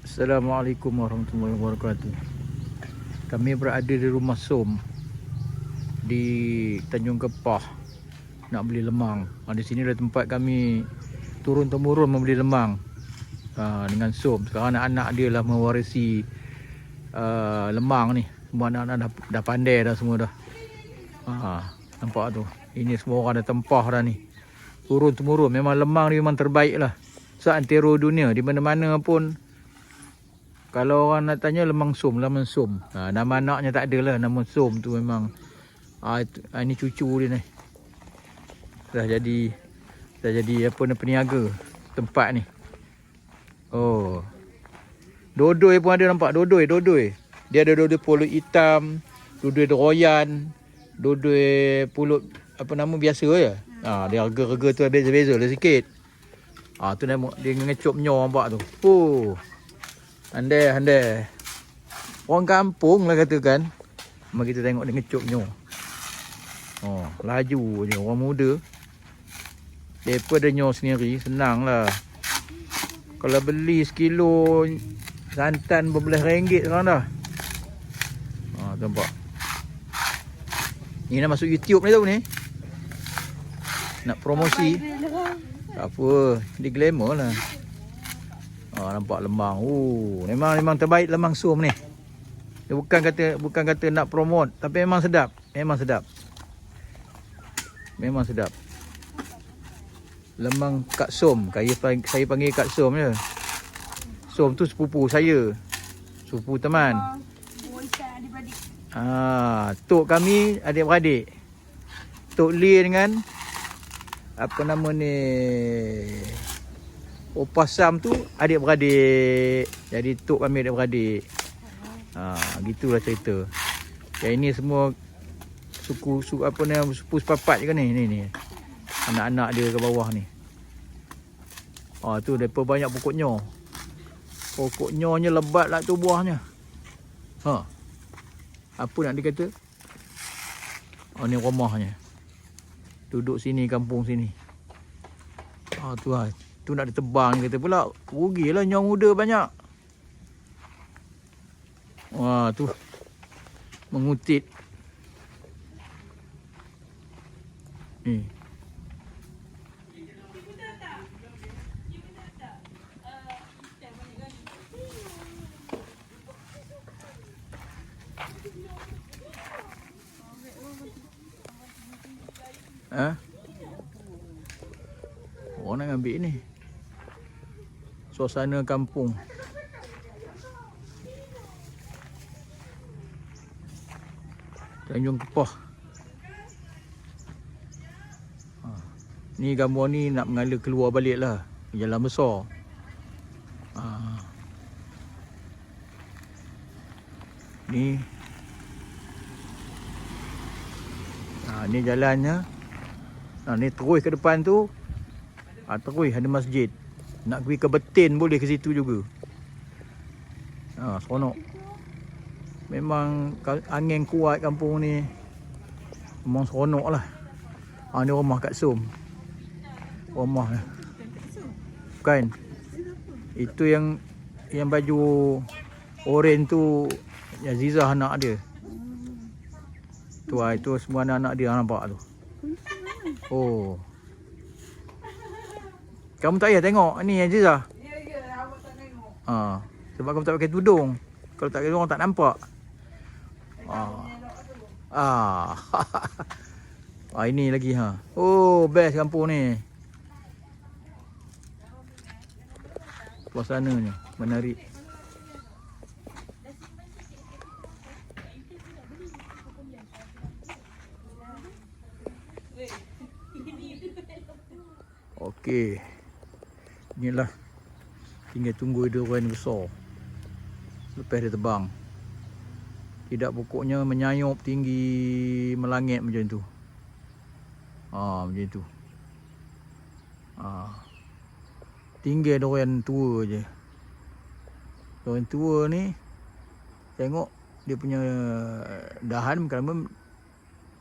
Assalamualaikum warahmatullahi wabarakatuh. Kami berada di rumah Som di Tanjung Kepah nak beli lemang. Di sini adalah tempat kami turun temurun membeli lemang dengan Som. Sekarang anak-anak dia lah mewarisi lemang ni. Semua anak-anak dah pandai dah semua dah. Nampak tu. Ini semua orang dah tempah dah ni. Turun temurun. Memang lemang ni memang terbaik lah. Seantero dunia, di mana-mana pun. Kalau orang nak tanya lemang Som. Nama anaknya tak ada lah. Nama Som tu memang ini cucu dia ni. Dah jadi apa ni, peniaga tempat ni. Oh. Dodoi pun ada, nampak dodoi. Dia ada dodoi pulut hitam, dodoi royan, dodoi pulut apa nama biasa je. Dia harga tu beza-beza lah sikit. Tu dia ngecup nyor nampak tu. Oh. Handai. Orang kampung lah katakan. Mari kita tengok dia ngecup nyor. Laju je orang muda. Daripada nyor sendiri senang lah. Kalau beli sekilo santan berbelas ringgit sekarang dah. Nampak. Ni nak masuk YouTube ni tau ni. Nak promosi. Tak apa, dia glamour lah. Nampak lemang. Memang terbaik lemang Som ni. Dia bukan kata nak promote, tapi memang sedap. Memang sedap. Lemang Kak Som. Saya panggil Kak Som je. Som tu sepupu saya. Sepupu teman. Tok kami adik-beradik. Tok Lee dengan apa nama ni, Opa Sam tu adik-beradik. Jadi tok kami adik-beradik. Gitulah cerita. Yang ini semua suku apa ni, sepupu sepapat je kan ni. Anak-anak dia ke bawah ni. Tu depa banyak pokok nyor. Pokok nyornya lebat lah tu buahnya. Apa nak dikata? Ni rumahnya. Duduk sini, kampung sini. Tu lah. Tu nak ditebang kata pula. Rugilah nyor muda banyak. Tu. Mengutit. Ni. Orang nak ambil ni. Suasana kampung. Tanjung Kepah. Ni gambar ni nak mengalir keluar balik lah. Jalan besar. Ni. Ni jalannya. Ni terus ke depan tu. Terus ada masjid. Nak pergi ke Betin boleh ke situ juga. Seronok. Memang angin kuat kampung ni. Memang seronok lah. Ni rumah Kak Som. Rumah ni. Bukan. Itu yang baju oren tu Azizah anak dia. Itu semua anak-anak dia nampak tu. Kamu tak payah tengok ni Azizah. Ya, awak tak tengok. Sebab kamu tak pakai tudung. Kalau tak pakai tudung tak nampak. Ini lagi best kampung ni. Suasananya menarik. Okey. Inilah. Tinggal tunggu dia orang besar. Lepas dia terbang. Tidak pokoknya menyayup tinggi melangit macam tu. Macam tu. Tinggal durian tua je. Durian tua ni tengok dia punya dahan makin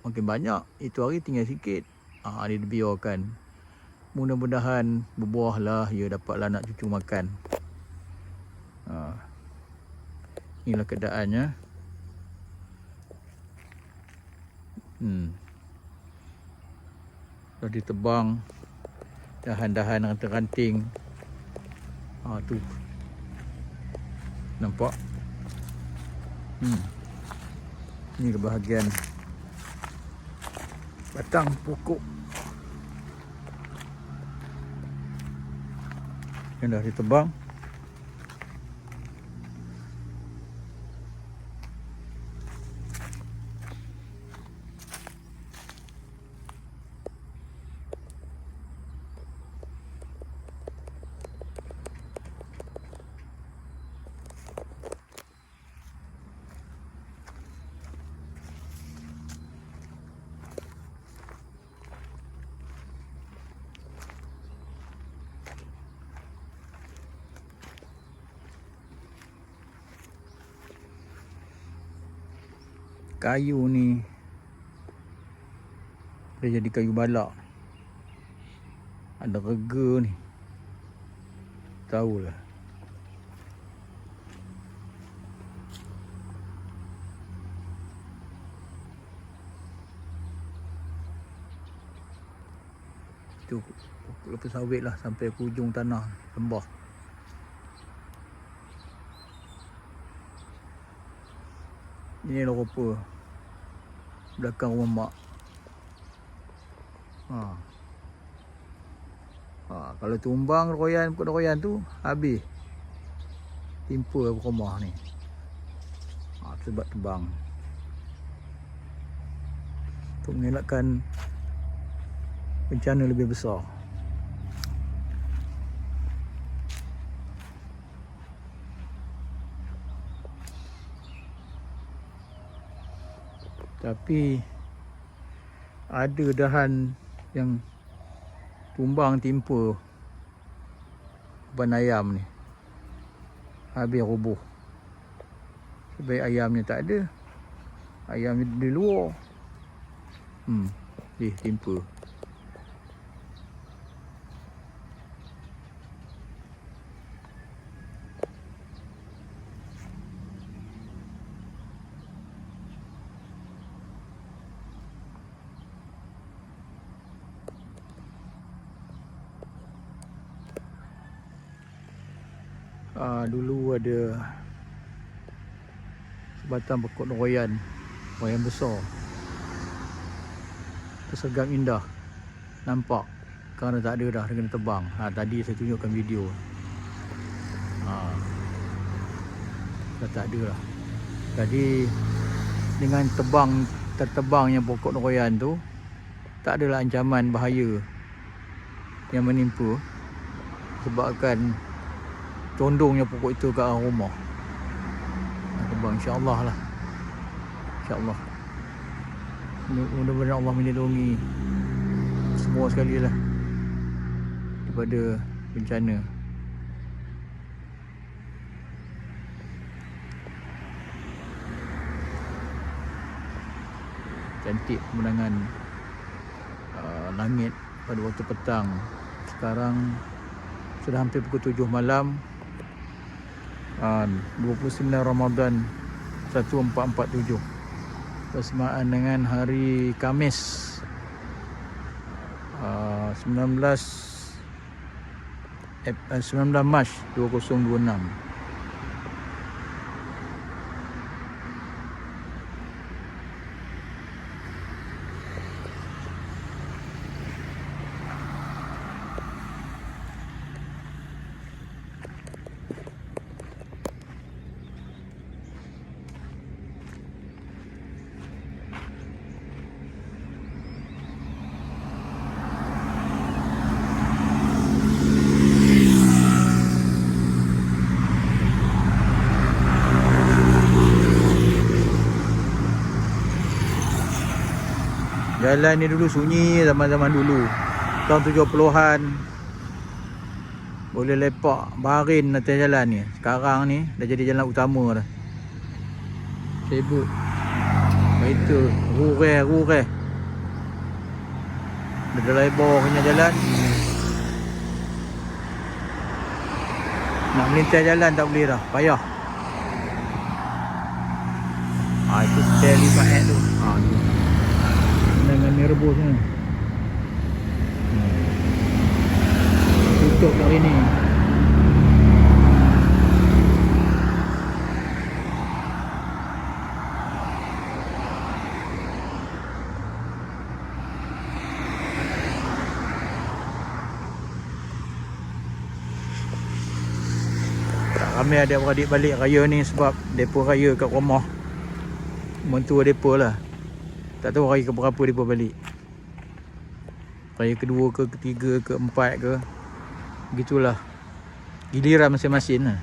banyak. Itu hari tinggal sikit. Dia dibiarkan. Mudah-mudahan berbuah lah, ia dapatlah nak cucu makan. Inilah keadaannya. Dah ditebang dahan-dahan ranting-ranting. Tu nampak. Ini bahagian batang pokok yang dah ditebang. Kayu ni dia jadi kayu balak. Ada rega ni. Tahulah. Tu lepas sawit lah sampai ke ujung tanah lembah. Ini lah rupa belakang rumah mak. Kalau tumbang royan, pokok royan tu habis. Timpa rumah ni. Sebab tebang. Untuk mengelakkan bencana lebih besar. Tapi ada dahan yang tumbang timpa ban ayam ni. Habis roboh. Sebab ayamnya tak ada. Ayamnya di luar. Timpa. Dulu ada sebatang pokok royan besar, tersegang indah, nampak. Sekarang tak ada dah, dia kena tebang. Tadi saya tunjukkan video. Dah tak ada dah. Jadi dengan tertebangnya pokok royan tu, tak adalah ancaman bahaya yang menimpa sebabkan condongnya pokok itu ke arah rumah. Tebang, insya-Allah lah. InsyaAllah. Mudah-mudahan Allah melindungi semua sekali lah daripada bencana. Cantik pemandangan langit pada waktu petang. Sekarang sudah hampir pukul 7 malam. 29 Ramadan 1447 bersamaan dengan hari Khamis 19 Mac 2026. Jalan ni dulu sunyi zaman-zaman dulu. Tahun 70-an. Boleh lepak barin atas jalan ni. Sekarang ni dah jadi jalan utama dah. Sibuk. Itu rureh. Dah lebar punya jalan. Nak melintas jalan tak boleh dah. Payah. Itu spare 5 tu. Tu. Dengan ni rebus ni. Tutup hari ni. Ramai adik-beradik balik raya ni sebab depa raya kat rumah. Mentua depa lah. Tak tahu raya ke berapa depa balik. Raya kedua ke, ketiga ke, keempat ke. Begitulah. Giliran masing-masing lah.